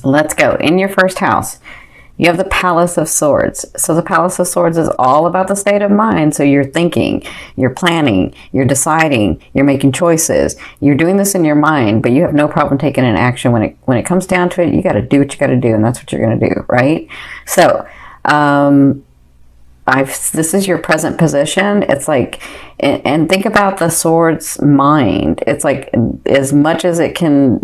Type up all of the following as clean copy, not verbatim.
Let's go. In your first house, you have the Palace of Swords. So the Palace of Swords is all about the state of mind. So you're thinking, you're planning, you're deciding, you're making choices. You're doing this in your mind, but you have no problem taking an action. When it comes down to it, you got to do what you got to do, and that's what you're going to do, right? So, this is your present position. It's like, and think about the sword's mind. It's like, as much as it can,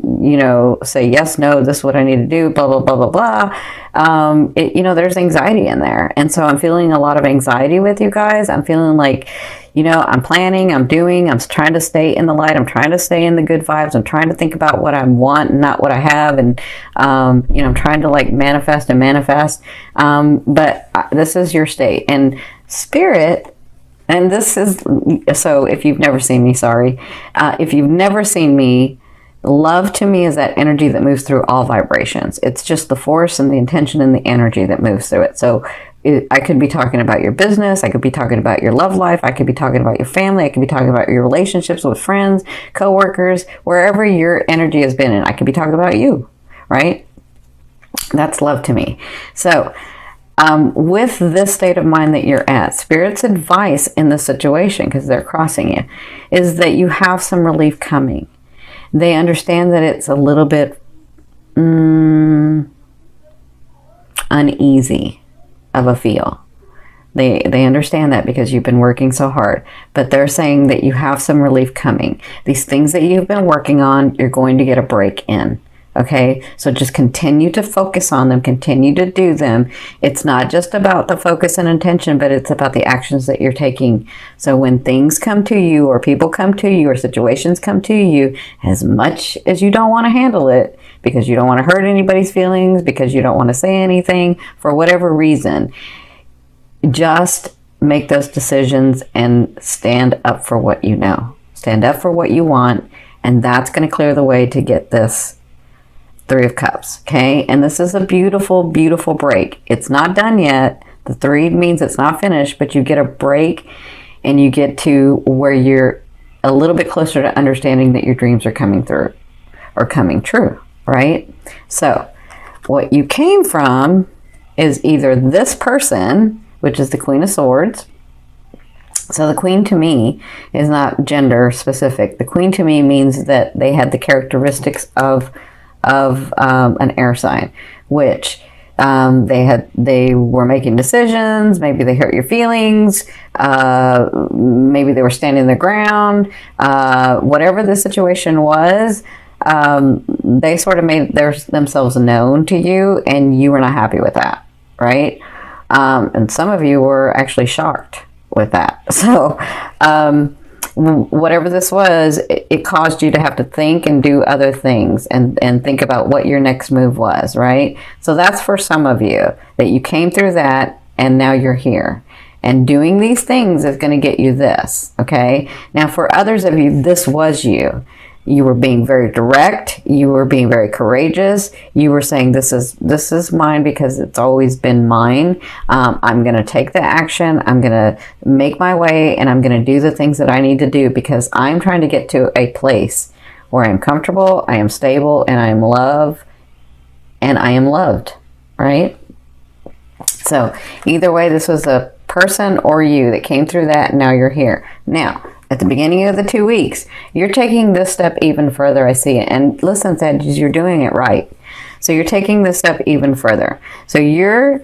say yes, no, this is what I need to do, blah, blah, blah, blah, blah. There's anxiety in there. And so I'm feeling a lot of anxiety with you guys. I'm feeling like, I'm planning, I'm doing, I'm trying to stay in the light. I'm trying to stay in the good vibes. I'm trying to think about what I want and not what I have. And, I'm trying to like manifest. But this is your state and spirit. And this is, so if you've never seen me, sorry. If you've never seen me, love to me is that energy that moves through all vibrations. It's just the force and the intention and the energy that moves through it. So I could be talking about your business. I could be talking about your love life. I could be talking about your family. I could be talking about your relationships with friends, coworkers, wherever your energy has been in. I could be talking about you, right? That's love to me. So with this state of mind that you're at, Spirit's advice in this situation, because they're crossing you, is that you have some relief coming. They understand that it's a little bit uneasy of a feel. They understand that because you've been working so hard, but they're saying that you have some relief coming. These things that you've been working on, you're going to get a break in. Okay, so just continue to focus on them, continue to do them. It's not just about the focus and intention, but it's about the actions that you're taking. So when things come to you, or people come to you, or situations come to you, as much as you don't want to handle it, because you don't want to hurt anybody's feelings, because you don't want to say anything, for whatever reason, just make those decisions and stand up for what you know. Stand up for what you want, and that's going to clear the way to get this Three of Cups, okay? And this is a beautiful, beautiful break. It's not done yet. The 3 means it's not finished, but you get a break and you get to where you're a little bit closer to understanding that your dreams are coming through or coming true, right? So what you came from is either this person, which is the Queen of Swords. So the Queen to me is not gender specific. The Queen to me means that they had the characteristics of an air sign, which they were making decisions. Maybe they hurt your feelings. Maybe they were standing their ground. Whatever the situation was, they sort of made themselves known to you, and you were not happy with that, right? And some of you were actually shocked with that. So whatever this was, it caused you to have to think and do other things and think about what your next move was, right? So that's for some of you, that you came through that and now you're here. And doing these things is going to get you this, okay? Now for others of you, this was you. You were being very direct. You were being very courageous. You were saying, this is mine because it's always been mine. I'm going to take the action. I'm going to make my way, and I'm going to do the things that I need to do because I'm trying to get to a place where I'm comfortable, I am stable, and I am loved, right? So either way, this was a person or you that came through that, and now you're here. Now, at the beginning of the 2 weeks, you're taking this step even further. I see it. And listen, Sagittarius, you're doing it right. So you're taking this step even further. So you're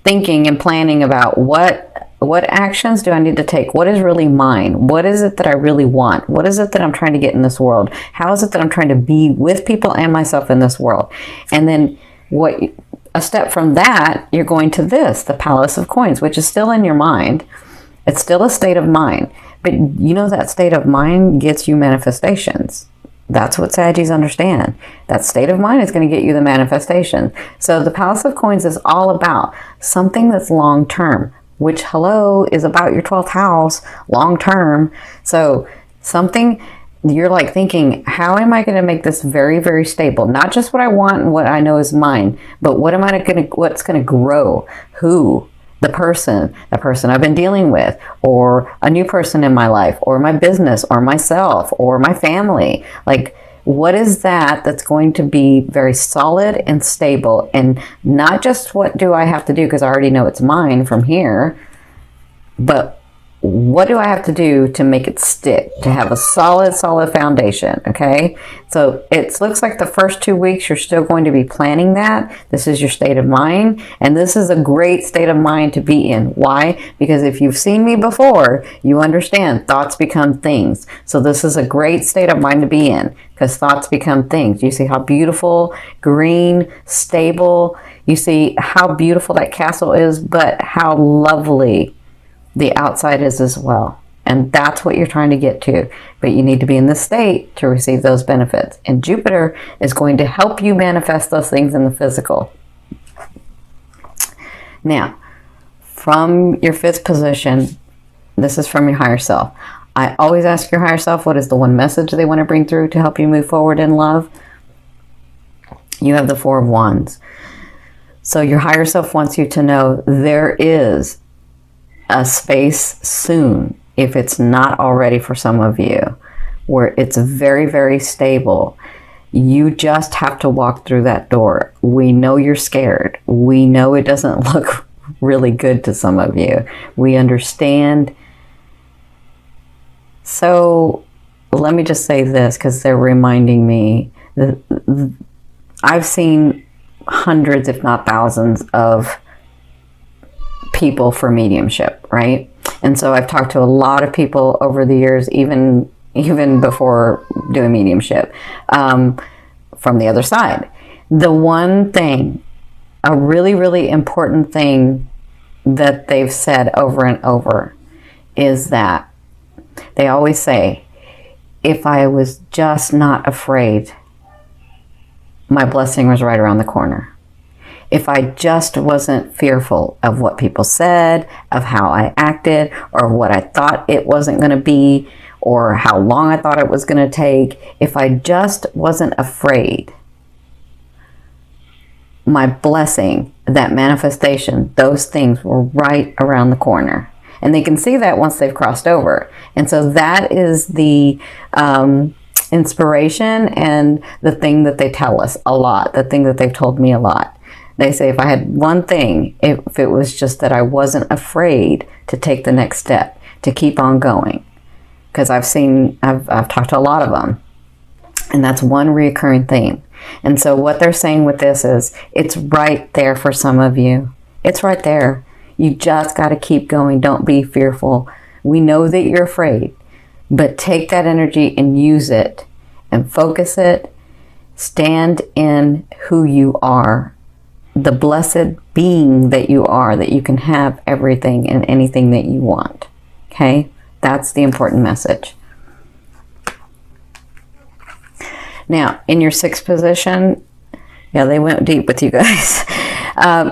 thinking and planning about what actions do I need to take? What is really mine? What is it that I really want? What is it that I'm trying to get in this world? How is it that I'm trying to be with people and myself in this world? And then a step from that, you're going to this, the Palace of Coins, which is still in your mind. It's still a state of mind. But you know that state of mind gets you manifestations. That's what Sagittarius understand. That state of mind is going to get you the manifestation. So the Palace of Coins is all about something that's long term, which, hello, is about your 12th house, long term. So something you're like thinking, how am I going to make this very, very stable? Not just what I want and what I know is mine, but what's going to grow? Who? The person I've been dealing with, or a new person in my life, or my business, or myself, or my family. Like, What is that that's going to be very solid and stable? And not just what do I have to do because I already know it's mine from here, but what do I have to do to make it stick, to have a solid foundation, okay? So it looks like the first 2 weeks you're still going to be planning that. This is your state of mind, and this is a great state of mind to be in. Why? Because if you've seen me before, you understand thoughts become things. So this is a great state of mind to be in because thoughts become things. You see how beautiful, green, stable, you see how beautiful that castle is, but how lovely the outside is as well. And that's what you're trying to get to. But you need to be in this state to receive those benefits. And Jupiter is going to help you manifest those things in the physical. Now, from your 5th position, this is from your higher self. I always ask your higher self, what is the one message they want to bring through to help you move forward in love? You have the 4 of Wands. So your higher self wants you to know there is a space soon, if it's not already for some of you, where it's very, very stable. You just have to walk through that door. We know you're scared. We know it doesn't look really good to some of you. We understand. So let me just say this, because they're reminding me that I've seen hundreds, if not thousands, of people for mediumship, right? And so I've talked to a lot of people over the years, even before doing mediumship, from the other side. The one thing, a really, really important thing that they've said over and over is that they always say, if I was just not afraid, my blessing was right around the corner. If I just wasn't fearful of what people said, of how I acted, or what I thought it wasn't going to be, or how long I thought it was going to take, if I just wasn't afraid, my blessing, that manifestation, those things were right around the corner. And they can see that once they've crossed over. And so that is the inspiration and the thing that they tell us a lot, the thing that they've told me a lot. They say if I had one thing, if it was just that I wasn't afraid to take the next step, to keep on going. Because I've talked to a lot of them. And that's one reoccurring theme. And so what they're saying with this is, it's right there for some of you. It's right there. You just got to keep going. Don't be fearful. We know that you're afraid, but take that energy and use it and focus it. Stand in who you are, the blessed being that you are, that you can have everything and anything that you want. Okay? That's the important message. Now, in your 6th position, yeah, they went deep with you guys.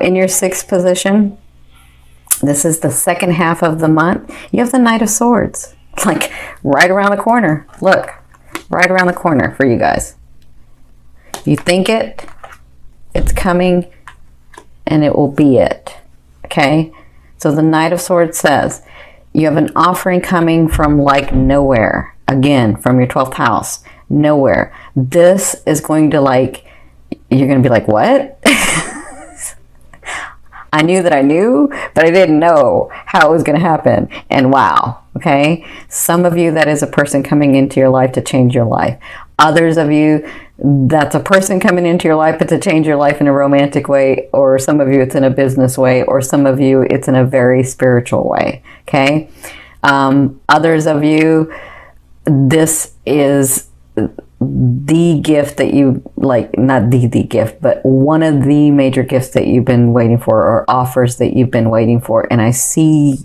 In your 6th position, this is the second half of the month. You have the Knight of Swords, like right around the corner. Look, right around the corner for you guys. You think it's coming, and it will be it. Okay? So the Knight of Swords says, you have an offering coming from like nowhere. Again, from your 12th house. Nowhere. This is going to you're going to be like, what? I knew that I knew, but I didn't know how it was going to happen. And wow. Okay? Some of you, that is a person coming into your life to change your life. Others of you, that's a person coming into your life, but to change your life in a romantic way, or some of you it's in a business way, or some of you it's in a very spiritual way. Okay? Others of you, this is the gift that you not the gift, but one of the major gifts that you've been waiting for, or offers that you've been waiting for. And I see,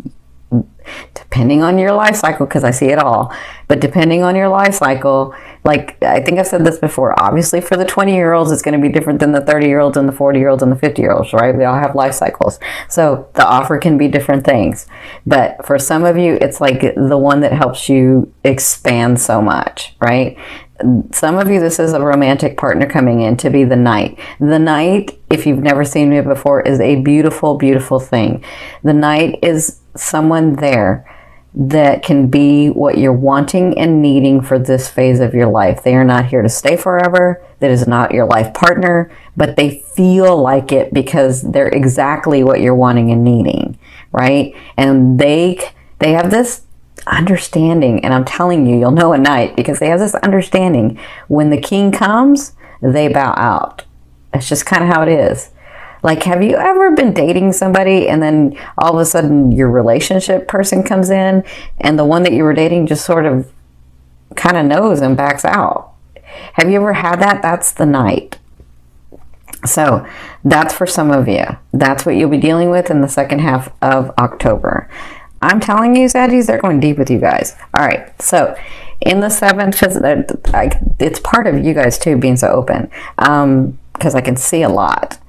depending on your life cycle, because I see it all, but depending on your life cycle, I think I've said this before, obviously for the 20-year-olds, it's going to be different than the 30-year-olds and the 40-year-olds and the 50-year-olds, right? We all have life cycles. So the offer can be different things. But for some of you, it's like the one that helps you expand so much, right? Some of you, this is a romantic partner coming in to be the Knight. The Knight, if you've never seen me before, is a beautiful, beautiful thing. The Knight is someone there that can be what you're wanting and needing for this phase of your life. They are not here to stay forever. That is not your life partner, but they feel like it because they're exactly what you're wanting and needing, right? And they have this understanding, and I'm telling you, you'll know at night, because they have this understanding. When the king comes, they bow out. It's just kind of how it is. Like, have you ever been dating somebody and then all of a sudden your relationship person comes in and the one that you were dating just sort of kind of knows and backs out? Have you ever had that? That's the night. So that's for some of you. That's what you'll be dealing with in the second half of October. I'm telling you, Saggies, they're going deep with you guys. All right. So in the 7th, it's part of you guys too being so open, because I can see a lot.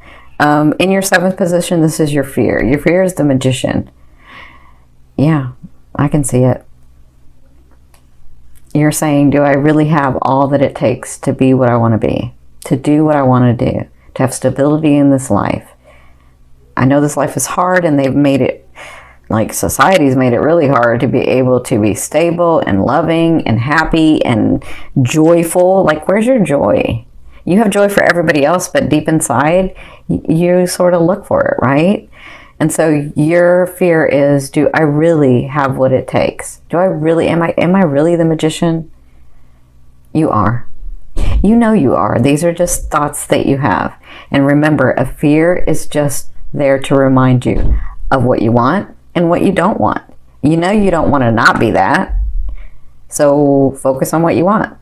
In your 7th position, this is your fear. Your fear is the Magician. Yeah, I can see it. You're saying, do I really have all that it takes to be what I want to be? To do what I want to do? To have stability in this life? I know this life is hard, and they've made it, like society's made it really hard to be able to be stable and loving and happy and joyful. Like, where's your joy? You have joy for everybody else, but deep inside, you sort of look for it, right? And so your fear is, do I really have what it takes? Do I really, am I really the Magician? You are. You know you are. These are just thoughts that you have. And remember, a fear is just there to remind you of what you want and what you don't want. You know you don't want to not be that. So focus on what you want.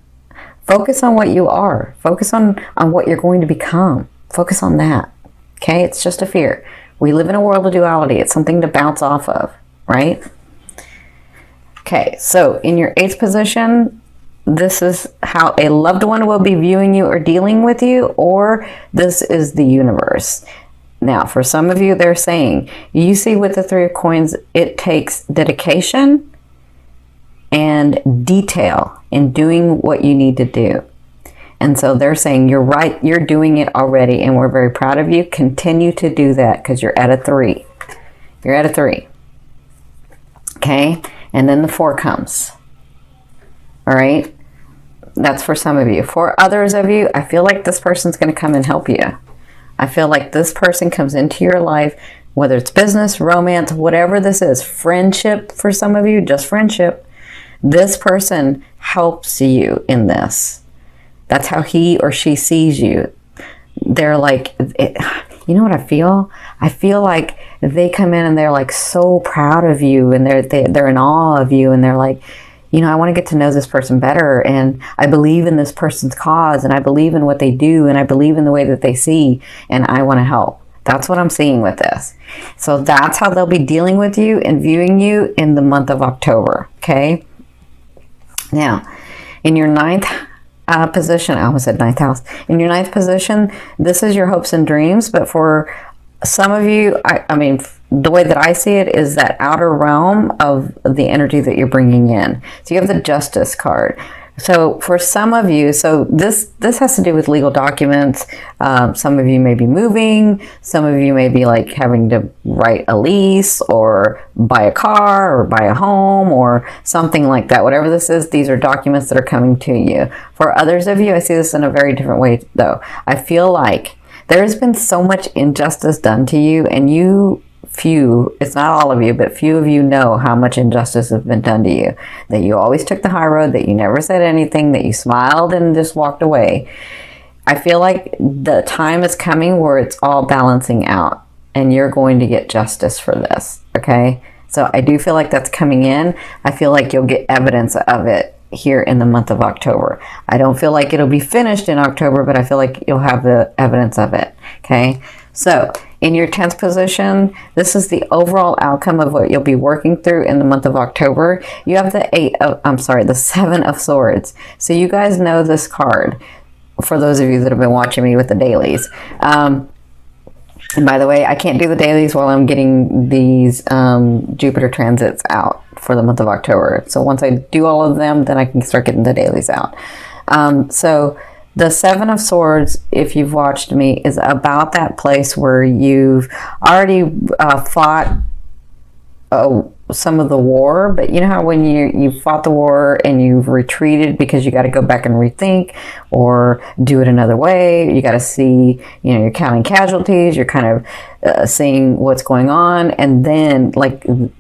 Focus on what you are. Focus on what you're going to become. Focus on that. Okay? It's just a fear. We live in a world of duality. It's something to bounce off of, right? Okay, so in your 8th position, this is how a loved one will be viewing you or dealing with you, or this is the universe. Now, for some of you, they're saying, you see with the 3 of coins, it takes dedication and detail in doing what you need to do. And so they're saying, you're right, you're doing it already, and we're very proud of you. Continue to do that, because you're at a 3. You're at a 3. Okay? And then the 4 comes. All right? That's for some of you. For others of you, I feel like this person's going to come and help you. I feel like this person comes into your life, whether it's business, romance, whatever this is, friendship for some of you, just friendship. This person helps you in this. That's how he or she sees you. They're like, you know what I feel? I feel like they come in and they're like so proud of you, and they're in awe of you, and they're like, you know, I want to get to know this person better, and I believe in this person's cause, and I believe in what they do, and I believe in the way that they see, and I want to help. That's what I'm seeing with this. So that's how they'll be dealing with you and viewing you in the month of October, okay? Now, in your 9th position, I almost said 9th house. In your 9th position, this is your hopes and dreams, but for some of you, I mean, the way that I see it is that outer realm of the energy that you're bringing in. So you have the Justice card. So for some of you, so this has to do with legal documents. Some of you may be moving. Some of you may be like having to write a lease or buy a car or buy a home or something like that. Whatever this is, these are documents that are coming to you. For others of you, I see this in a very different way though. I feel like there has been so much injustice done to you, and it's not all of you, but few of you know how much injustice has been done to you. That you always took the high road, that you never said anything, that you smiled and just walked away. I feel like the time is coming where it's all balancing out, and you're going to get justice for this, okay? So I do feel like that's coming in. I feel like you'll get evidence of it here in the month of October. I don't feel like it'll be finished in October, but I feel like you'll have the evidence of it, okay? So in your 10th position, this is the overall outcome of what you'll be working through in the month of October. You have the 7 of Swords. So you guys know this card, for those of you that have been watching me with the dailies. And by the way, I can't do the dailies while I'm getting these Jupiter transits out for the month of October. So once I do all of them, then I can start getting the dailies out. So the 7 of Swords, if you've watched me, is about that place where you've already fought some of the war, but you know how when you fought the war and you've retreated because you got to go back and rethink or do it another way, you got to see, you know, you're counting casualties, you're kind of seeing what's going on, and then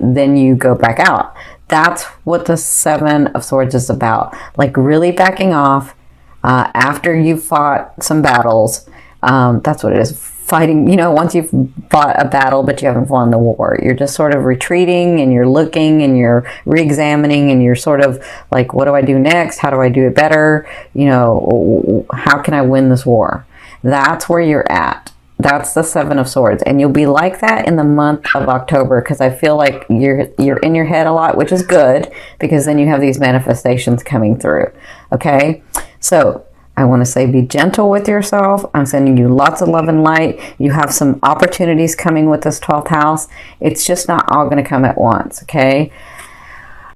then you go back out. That's what the Seven of Swords is about, like really backing off after you've fought some battles. That's what it is. Fighting, you know, once you've fought a battle but you haven't won the war, you're just sort of retreating and you're looking and you're re-examining and you're sort of like, what do I do next? How do I do it better? You know, how can I win this war? That's where you're at. That's the Seven of Swords, and you'll be like that in the month of October, because I feel like you're in your head a lot, which is good, because then you have these manifestations coming through. Okay, so I want to say be gentle with yourself. I'm sending you lots of love and light. You have some opportunities coming with this 12th house. It's just not all going to come at once, okay?